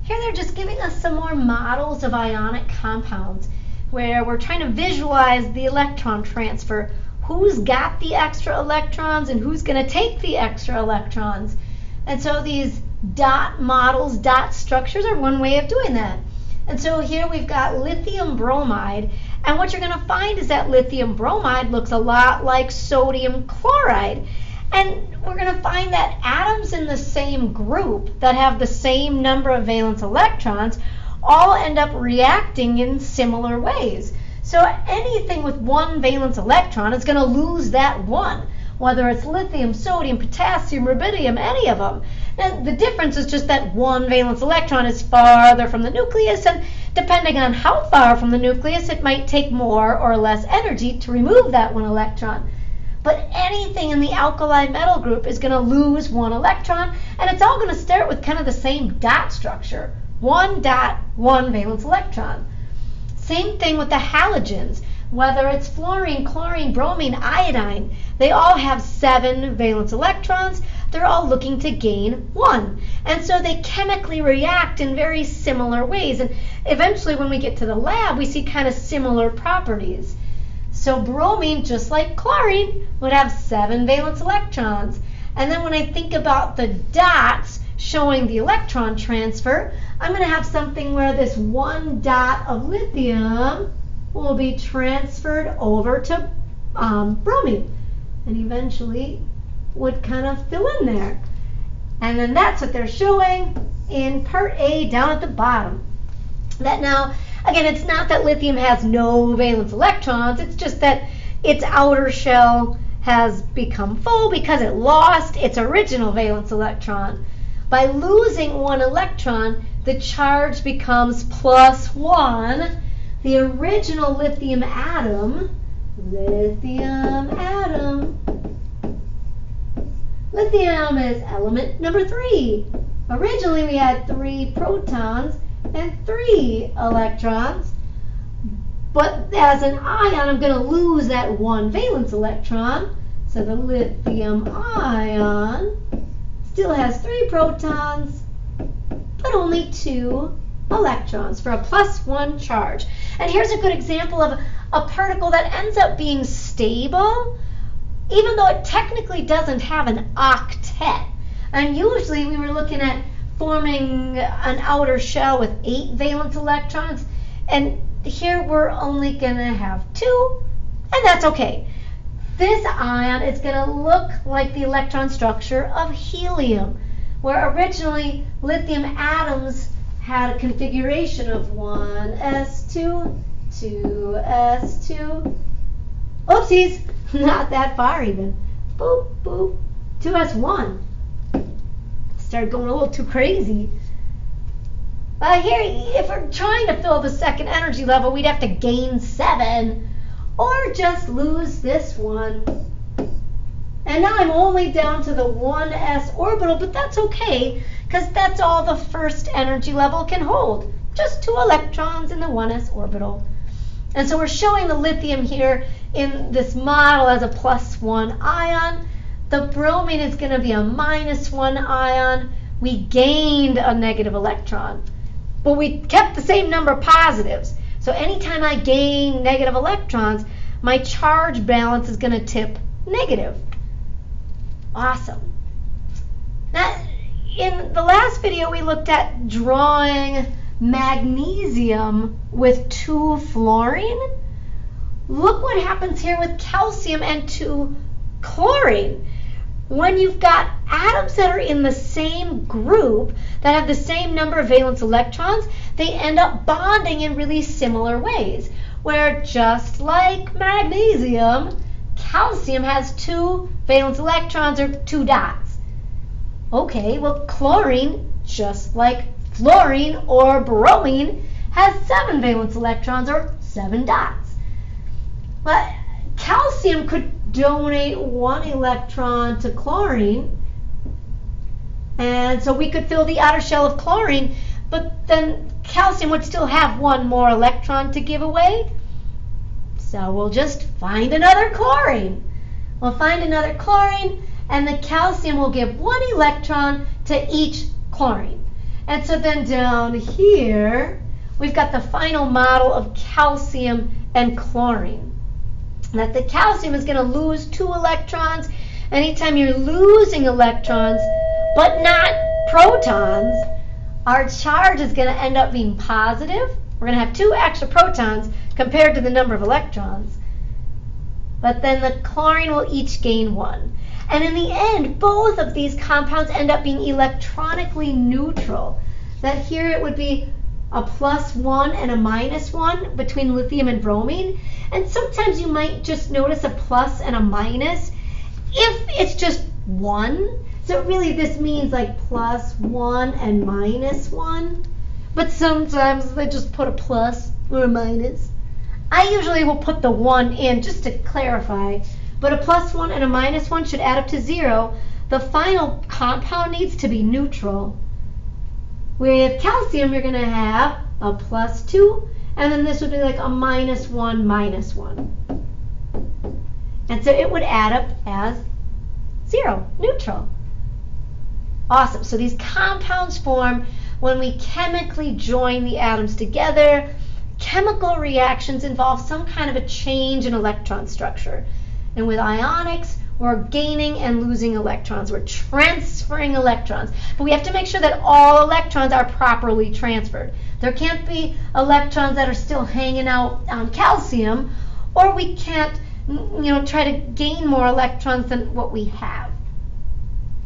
Here they're just giving us some more models of ionic compounds where we're trying to visualize the electron transfer. Who's got the extra electrons and who's going to take the extra electrons? And so these dot models, dot structures are one way of doing that. And so here we've got lithium bromide, and what you're going to find is that lithium bromide looks a lot like sodium chloride. And we're going to find that atoms in the same group that have the same number of valence electrons all end up reacting in similar ways. So anything with one valence electron is going to lose that one, whether it's lithium, sodium, potassium, rubidium, any of them. And the difference is just that one valence electron is farther from the nucleus, and depending on how far from the nucleus, it might take more or less energy to remove that one electron. But anything in the alkali metal group is going to lose one electron, and it's all going to start with kind of the same dot structure. One dot, one valence electron. Same thing with the halogens. Whether it's fluorine, chlorine, bromine, iodine, they all have 7 valence electrons. They're all looking to gain 1. And so they chemically react in very similar ways. And eventually when we get to the lab, we see kind of similar properties. So bromine, just like chlorine, would have 7 valence electrons. And then when I think about the dots showing the electron transfer, I'm going to have something where this one dot of lithium will be transferred over to bromine, and eventually would kind of fill in there. And then that's what they're showing in part A down at the bottom. That now, again, it's not that lithium has no valence electrons, it's just that its outer shell has become full because it lost its original valence electron. By losing one electron, the charge becomes +1. The original lithium atom, lithium is element number 3. Originally we had 3 protons and 3 electrons, but as an ion I'm going to lose that one valence electron, so the lithium ion still has 3 protons, but only 2 electrons for a +1 charge. And here's a good example of a particle that ends up being stable, even though it technically doesn't have an octet. And usually we were looking at forming an outer shell with 8 valence electrons, and here we're only going to have 2, and that's okay. This ion is going to look like the electron structure of helium, where originally lithium atoms had a configuration of 1s2, 2s2, oopsies, not that far even, boop, boop, 2s1. Started going a little too crazy. Here, if we're trying to fill the second energy level, we'd have to gain 7, or just lose this one. And now I'm only down to the 1s orbital, but that's okay, because that's all the first energy level can hold. Just 2 electrons in the 1s orbital. And so we're showing the lithium here in this model as a +1 ion. The bromine is going to be a -1 ion. We gained a negative electron, but we kept the same number of positives. So anytime I gain negative electrons, my charge balance is going to tip negative. Awesome. Now, in the last video, we looked at drawing magnesium with 2 fluorine. Look what happens here with calcium and 2 chlorine. When you've got atoms that are in the same group that have the same number of valence electrons, they end up bonding in really similar ways, where just like magnesium, calcium has 2 valence electrons, or 2 dots. Okay, well, chlorine, just like fluorine or bromine, has 7 valence electrons, or 7 dots. But calcium could donate 1 electron to chlorine, and so we could fill the outer shell of chlorine, but then calcium would still have 1 more electron to give away. So we'll just find another chlorine. We'll find another chlorine, and the calcium will give 1 electron to each chlorine. And so then down here, we've got the final model of calcium and chlorine. That the calcium is going to lose 2 electrons. Anytime you're losing electrons, but not protons, our charge is going to end up being positive. We're going to have 2 extra protons compared to the number of electrons. But then the chlorine will each gain 1. And in the end, both of these compounds end up being electronically neutral. That here it would be a +1 and a -1 between lithium and bromine. And sometimes you might just notice a plus and a minus if it's just 1. So really this means like +1 and -1. But sometimes they just put a plus or a minus. I usually will put the 1 in just to clarify. But a +1 and a -1 should add up to 0. The final compound needs to be neutral. With calcium, you're going to have a +2, and then this would be like a -1, -1. And so it would add up as 0, neutral. Awesome. So these compounds form when we chemically join the atoms together. Chemical reactions involve some kind of a change in electron structure. And with ionics, we're gaining and losing electrons. We're transferring electrons. But we have to make sure that all electrons are properly transferred. There can't be electrons that are still hanging out on calcium, or we can't, try to gain more electrons than what we have.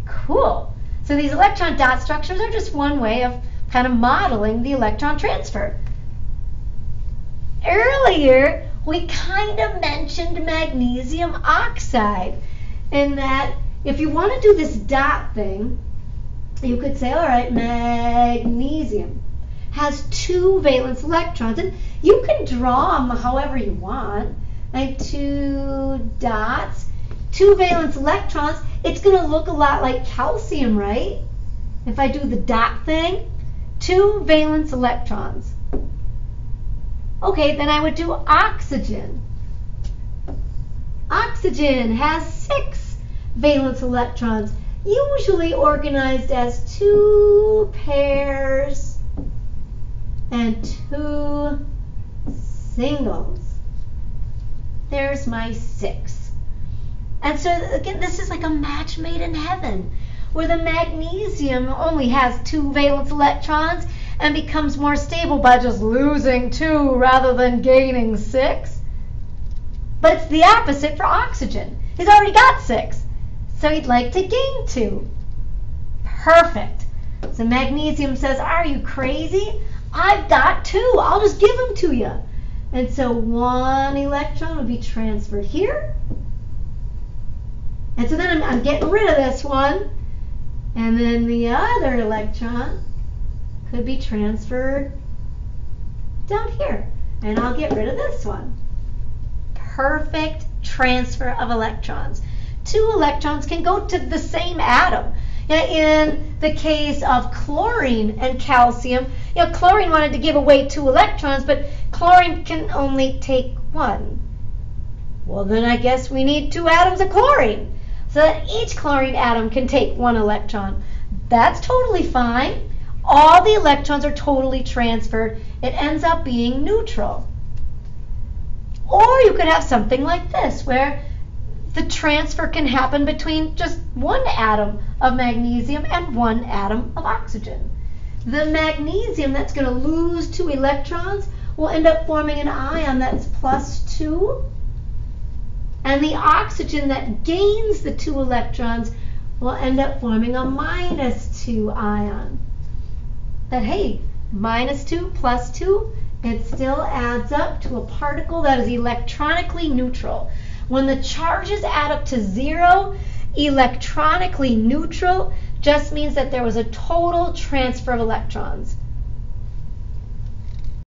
Cool. So these electron dot structures are just one way of kind of modeling the electron transfer. Earlier, we kind of mentioned magnesium oxide, in that if you want to do this dot thing, you could say, all right, magnesium has 2 valence electrons, and you can draw them however you want, like 2 dots, 2 valence electrons. It's going to look a lot like calcium, right? If I do the dot thing, 2 valence electrons. Okay, then I would do oxygen. Oxygen has 6 valence electrons, usually organized as 2 pairs and 2 singles. There's my 6. And so again, this is like a match made in heaven, where the magnesium only has 2 valence electrons and becomes more stable by just losing 2 rather than gaining 6. But it's the opposite for oxygen. He's already got 6, so he'd like to gain 2. Perfect. So magnesium says, are you crazy? I've got 2. I'll just give them to you. And so 1 electron would be transferred here. And so then I'm getting rid of this one. And then the other electron could be transferred down here. And I'll get rid of this one. Perfect transfer of electrons. 2 electrons can go to the same atom. In the case of chlorine and calcium, chlorine wanted to give away 2 electrons, but chlorine can only take 1. Well, then I guess we need 2 atoms of chlorine, so that each chlorine atom can take 1 electron. That's totally fine. All the electrons are totally transferred. It ends up being neutral. Or you could have something like this, where the transfer can happen between just 1 atom of magnesium and 1 atom of oxygen. The magnesium that's going to lose 2 electrons will end up forming an ion that's +2. And the oxygen that gains the 2 electrons will end up forming a -2 ion. But hey, -2 + 2, it still adds up to a particle that is electronically neutral. When the charges add up to 0, electronically neutral just means that there was a total transfer of electrons.